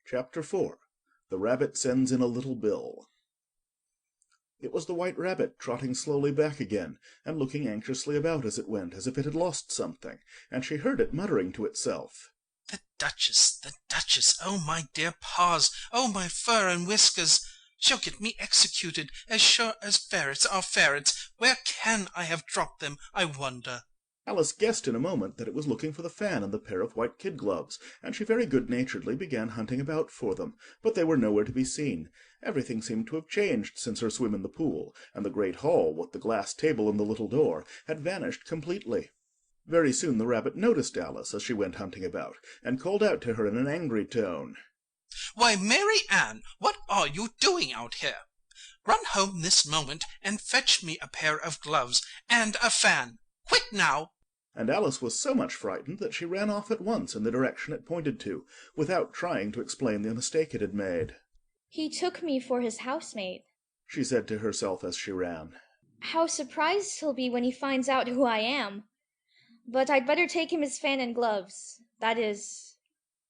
Chapter 4. The Rabbit Sends in a Little Bill. It was the White Rabbit trotting slowly back again, and looking anxiously about as it went, as if it had lost something, and she heard it muttering to itself. The Duchess, the Duchess! Oh, my dear paws! Oh, my fur and whiskers! She'll get me executed, as sure as ferrets are ferrets! Where can I have dropped them, I wonder? Alice guessed in a moment that it was looking for the fan and the pair of white kid gloves, and she very good-naturedly began hunting about for them, but they were nowhere to be seen. Everything seemed to have changed since her swim in the pool, and the great hall, with the glass table and the little door, had vanished completely. Very soon the rabbit noticed Alice as she went hunting about, and called out to her in an angry tone. Why, Mary Ann, what are you doing out here? Run home this moment and fetch me a pair of gloves and a fan. Quick now! And Alice was so much frightened that she ran off at once in the direction it pointed to, without trying to explain the mistake it had made. "He took me for his housemaid," she said to herself as she ran. "How surprised he'll be when he finds out who I am! But I'd better take him his fan and gloves. That is,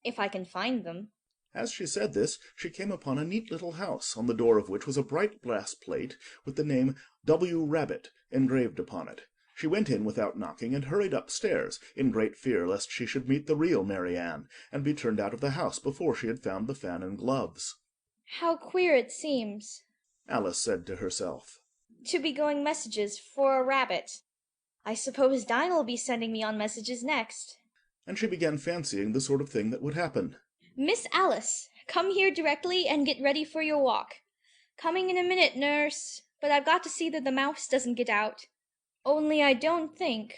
if I can find them." As she said this, she came upon a neat little house, on the door of which was a bright brass plate with the name W. Rabbit engraved upon it. She went in without knocking, and hurried upstairs, in great fear lest she should meet the real Mary Ann, and be turned out of the house before she had found the fan and gloves. "How queer it seems," Alice said to herself, "to be going messages for a rabbit. I suppose Dinah'll be sending me on messages next." and she began fancying the sort of thing that would happen. "Miss Alice, come here directly and get ready for your walk. Coming in a minute, nurse, but I've got to see that the mouse doesn't get out. Only I don't think,"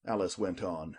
Alice went on,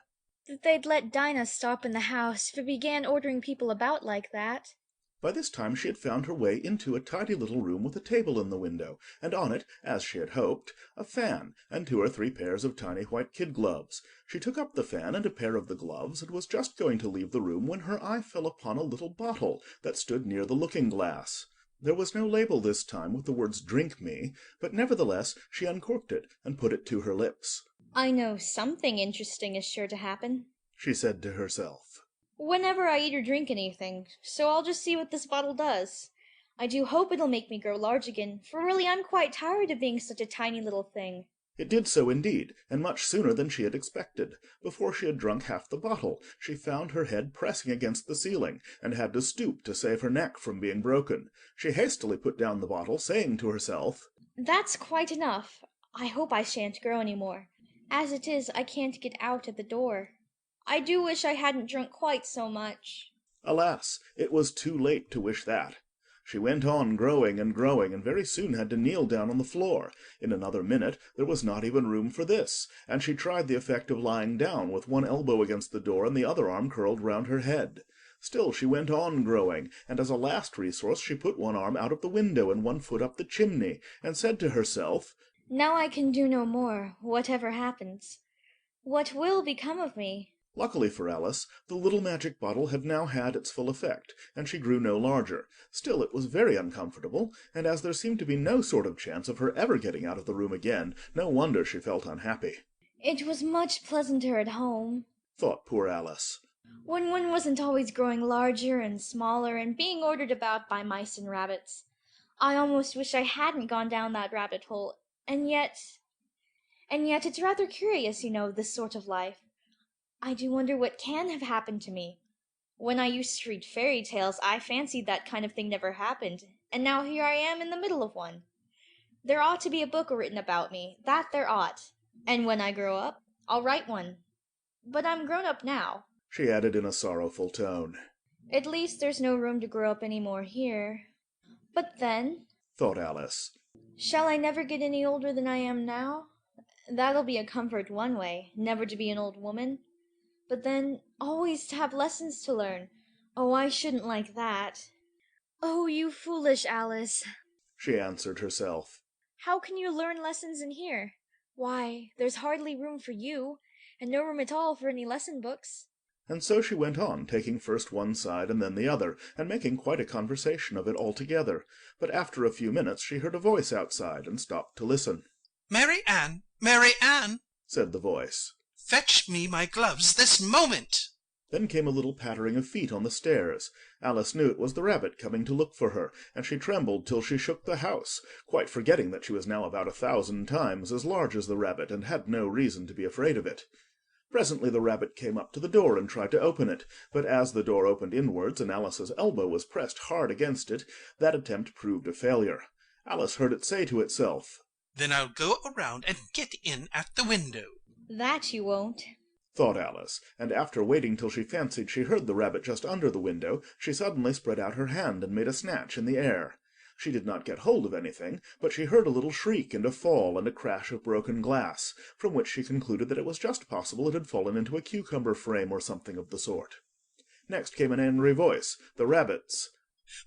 "that they'd let Dinah stop in the house if it began ordering people about like that." By this time she had found her way into a tidy little room with a table in the window, and on it, as she had hoped, a fan and 2 or 3 pairs of tiny white kid gloves. She took up the fan and a pair of the gloves, and was just going to leave the room when her eye fell upon a little bottle that stood near the looking-glass. There was no label this time with the words "Drink me," but nevertheless she uncorked it and put it to her lips. "I know something interesting is sure to happen," she said to herself, "whenever I eat or drink anything, so I'll just see what this bottle does. I do hope it'll make me grow large again, for really I'm quite tired of being such a tiny little thing." It did so indeed, and much sooner than she had expected. Before she had drunk half the bottle, she found her head pressing against the ceiling, and had to stoop to save her neck from being broken. She hastily put down the bottle, saying to herself, "That's quite enough. I hope I shan't grow any more. As it is, I can't get out at the door. I do wish I hadn't drunk quite so much." Alas, it was too late to wish that. She went on growing and growing, and very soon had to kneel down on the floor. In another minute there was not even room for this, and she tried the effect of lying down, with one elbow against the door and the other arm curled round her head. Still she went on growing, and as a last resource she put one arm out of the window and one foot up the chimney, and said to herself, "Now I can do no more, whatever happens. What will become of me?" Luckily for Alice, the little magic bottle had now had its full effect, and she grew no larger. Still it was very uncomfortable, and as there seemed to be no sort of chance of her ever getting out of the room again, no wonder she felt unhappy. "It was much pleasanter at home," thought poor Alice, "when one wasn't always growing larger and smaller and being ordered about by mice and rabbits. I almost wish I hadn't gone down that rabbit hole, and yet it's rather curious, you know, this sort of life. I do wonder what can have happened to me. When I used to read fairy tales, I fancied that kind of thing never happened, and now here I am in the middle of one. There ought to be a book written about me, that there ought, and when I grow up, I'll write one. But I'm grown up now." she added in a sorrowful tone. "At least there's no room to grow up any more here. But then," thought Alice, "shall I never get any older than I am now? That'll be a comfort one way, never to be an old woman. But then, always to have lessons to learn. Oh, I shouldn't like that." "Oh, you foolish Alice," she answered herself. "how can you learn lessons in here? Why, there's hardly room for you, and no room at all for any lesson books." And so she went on, taking first one side and then the other, and making quite a conversation of it altogether. But after a few minutes she heard a voice outside, and stopped to listen. Mary Ann, Mary Ann, said the voice, fetch me my gloves this moment." Then came a little pattering of feet on the stairs. Alice knew it was the rabbit coming to look for her, and she trembled till she shook the house, quite forgetting that she was now about 1,000 times as large as the rabbit, and had no reason to be afraid of it. Presently the rabbit came up to the door and tried to open it, but as the door opened inwards and Alice's elbow was pressed hard against it, that attempt proved a failure. Alice heard it say to itself, Then I'll go around and get in at the window. That you won't. thought Alice, and after waiting till she fancied she heard the rabbit just under the window, she suddenly spread out her hand and made a snatch in the air. She did not get hold of anything, but she heard a little shriek and a fall and a crash of broken glass, from which she concluded that it was just possible it had fallen into a cucumber frame or something of the sort. Next came an angry voice, the rabbit's,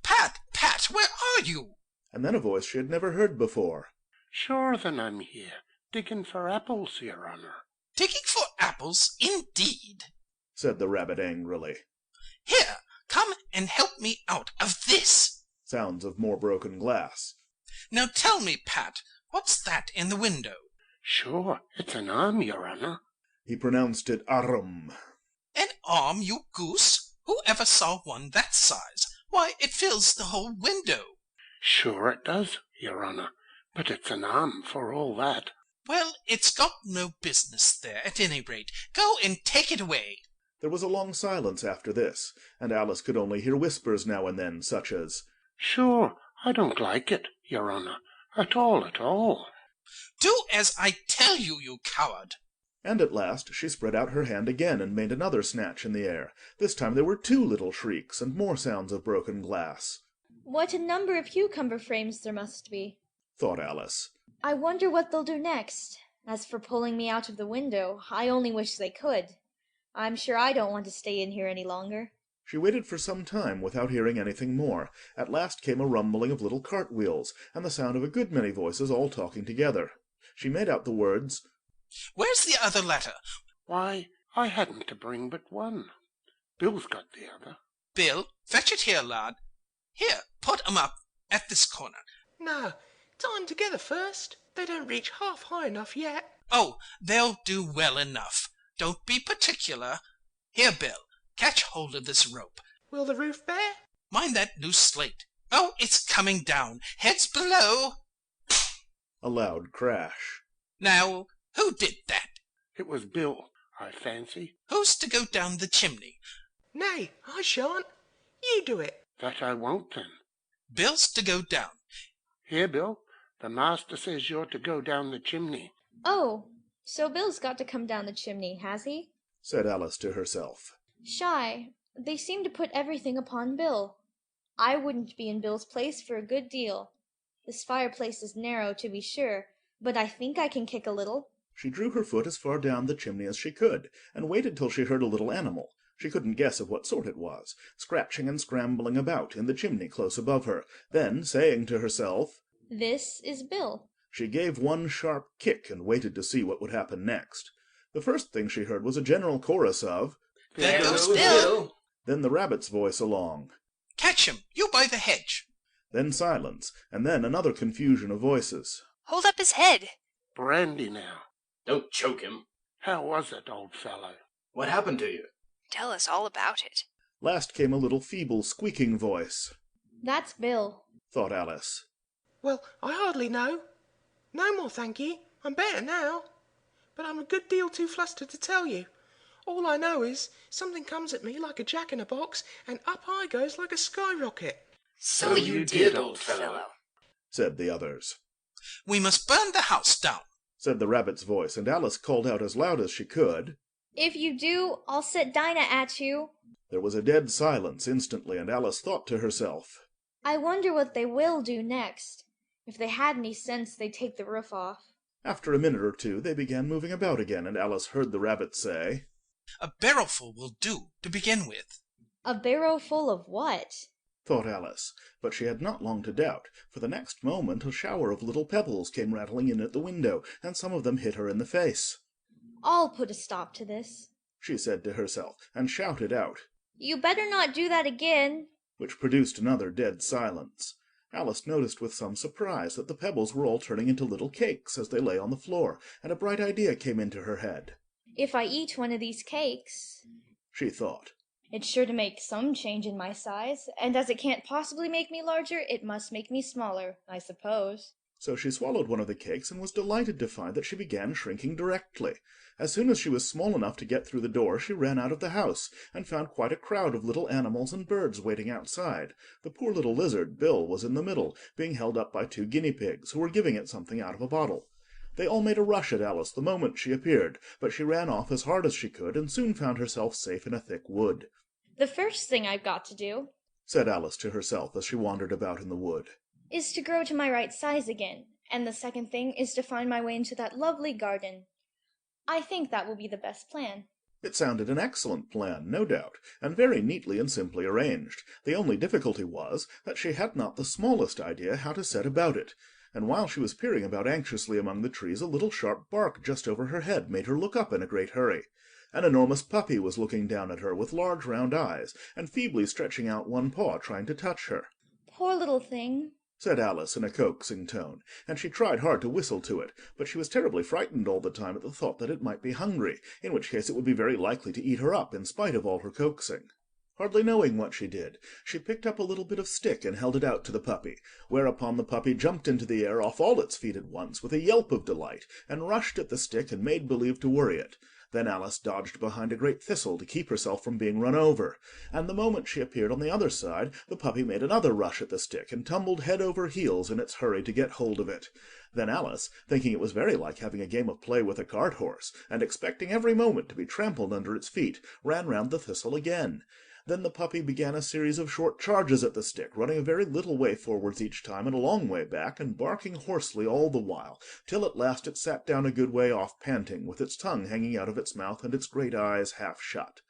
Pat, Pat, where are you? and then a voice she had never heard before. Sure then I'm here, digging for apples, your honour. Digging for apples, indeed. Said the rabbit angrily. Here, come and help me out of this. Sounds of more broken glass. Now tell me, Pat, what's that in the window? Sure, it's an arm, your honour. He pronounced it arum. An arm, you goose? Who ever saw one that size? Why, it fills the whole window. Sure it does, your honour, but it's an arm for all that. Well, it's got no business there, at any rate. Go and take it away. There was a long silence after this, and Alice could only hear whispers now and then, such as, Sure, I don't like it, your honour, at all, at all. Do as I tell you, you coward. and at last she spread out her hand again and made another snatch in the air. This time there were 2 little shrieks and more sounds of broken glass. What a number of cucumber frames there must be, Thought Alice. I wonder what they'll do next. As for pulling me out of the window, I only wish they could. I'm sure I don't want to stay in here any longer. She waited for some time without hearing anything more. At last came a rumbling of little cartwheels, and the sound of a good many voices all talking together. She made out the words, Where's the other letter? Why, I hadn't to bring but one. Bill's got the other. Bill, fetch it here, lad. Here, put 'em up at this corner. No, tie 'em together first. They don't reach half high enough yet. Oh, they'll do well enough. Don't be particular. Here, Bill, catch hold of this rope. Will the roof bear? Mind that loose slate. Oh, it's coming down. Heads below. a loud crash. Now, who did that? It was Bill, I fancy. Who's to go down the chimney? Nay, I shan't. You do it. That I won't then. Bill's to go down. Here, Bill, the master says you're to go down the chimney. Oh, so Bill's got to come down the chimney, has he? Said Alice to herself. Shy, they seem to put everything upon Bill. I wouldn't be in Bill's place for a good deal. This fireplace is narrow, to be sure, but I think I can kick a little. She drew her foot as far down the chimney as she could, and waited till she heard a little animal, she couldn't guess of what sort it was, scratching and scrambling about in the chimney close above her. Then, saying to herself, This is Bill. she gave one sharp kick and waited to see what would happen next. The first thing she heard was a general chorus of, There goes Bill. then the rabbit's voice along, Catch him, you by the hedge. then silence, and then another confusion of voices. Hold up his head. Brandy now. Don't choke him. How was it, old fellow? What happened to you? Tell us all about it. Last came a little feeble squeaking voice. That's Bill. Thought Alice. Well, I hardly know. No more, thank ye. I'm better now. But I'm a good deal too flustered to tell you. All I know is something comes at me like a jack-in-a-box, and up I goes like a skyrocket. So you did, old fellow. Said the others. We must burn the house down. Said the rabbit's voice, and Alice called out as loud as she could. If you do, I'll set Dinah at you. There was a dead silence instantly, and Alice thought to herself, I wonder what they will do next. If they had any sense, they'd take the roof off. After a minute or two they began moving about again, and Alice heard the rabbit say, A barrelful will do, to begin with. A barrow full of what? Thought Alice, but she had not long to doubt, for the next moment a shower of little pebbles came rattling in at the window, and some of them hit her in the face. I'll put a stop to this. She said to herself, and shouted out, You better not do that again. which produced another dead silence. Alice noticed with some surprise that the pebbles were all turning into little cakes as they lay on the floor, and a bright idea came into her head. If I eat one of these cakes. she thought. It's sure to make some change in my size, and as it can't possibly make me larger, it must make me smaller, I suppose. So she swallowed one of the cakes and was delighted to find that she began shrinking directly. As soon as she was small enough to get through the door, she ran out of the house, and found quite a crowd of little animals and birds waiting outside. The poor little lizard, Bill, was in the middle, being held up by two guinea pigs, who were giving it something out of a bottle. They all made a rush at Alice the moment she appeared, but she ran off as hard as she could, and soon found herself safe in a thick wood. The first thing I've got to do, Said Alice to herself as she wandered about in the wood, is to grow to my right size again, and the second thing is to find my way into that lovely garden. I think that will be the best plan. It sounded an excellent plan, no doubt, and very neatly and simply arranged. The only difficulty was that she had not the smallest idea how to set about it, and while she was peering about anxiously among the trees, a little sharp bark just over her head made her look up in a great hurry. An enormous puppy was looking down at her with large round eyes, and feebly stretching out one paw trying to touch her. Poor little thing. Said Alice in a coaxing tone, and she tried hard to whistle to it, but she was terribly frightened all the time at the thought that it might be hungry, in which case it would be very likely to eat her up in spite of all her coaxing. Hardly knowing what she did, she picked up a little bit of stick and held it out to the puppy, whereupon the puppy jumped into the air off all its feet at once with a yelp of delight, and rushed at the stick and made believe to worry it. Then Alice dodged behind a great thistle to keep herself from being run over, and the moment she appeared on the other side, the puppy made another rush at the stick and tumbled head over heels in its hurry to get hold of it. Then Alice, thinking it was very like having a game of play with a cart horse, and expecting every moment to be trampled under its feet, ran round the thistle again. Then the puppy began a series of short charges at the stick, running a very little way forwards each time and a long way back, and barking hoarsely all the while, till at last it sat down a good way off panting, with its tongue hanging out of its mouth and its great eyes half shut.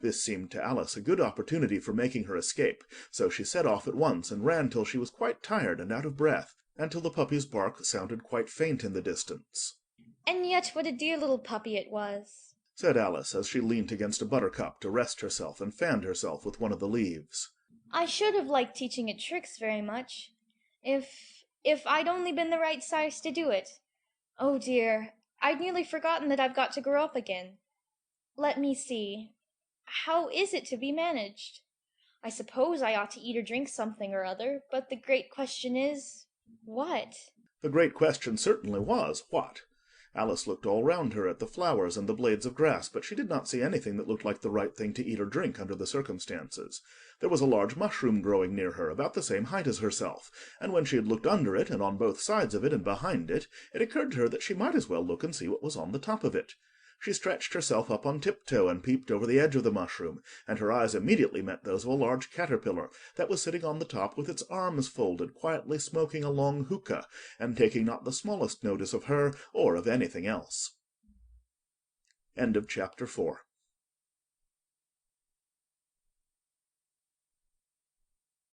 This seemed to Alice a good opportunity for making her escape, so she set off at once and ran till she was quite tired and out of breath, and till the puppy's bark sounded quite faint in the distance. And yet what a dear little puppy it was. Said Alice as she leant against a buttercup to rest herself and fanned herself with one of the leaves. I should have liked teaching it tricks very much, if I'd only been the right size to do it. Oh dear, I'd nearly forgotten that I've got to grow up again. Let me see. How is it to be managed? I suppose I ought to eat or drink something or other, but the great question is, what? The great question certainly was, what? Alice looked all round her at the flowers and the blades of grass, but she did not see anything that looked like the right thing to eat or drink under the circumstances. There was a large mushroom growing near her, about the same height as herself, and when she had looked under it, and on both sides of it, and behind it, it occurred to her that she might as well look and see what was on the top of it. She stretched herself up on tiptoe and peeped over the edge of the mushroom, and her eyes immediately met those of a large caterpillar that was sitting on the top with its arms folded, quietly smoking a long hookah, and taking not the smallest notice of her or of anything else. End of chapter 4.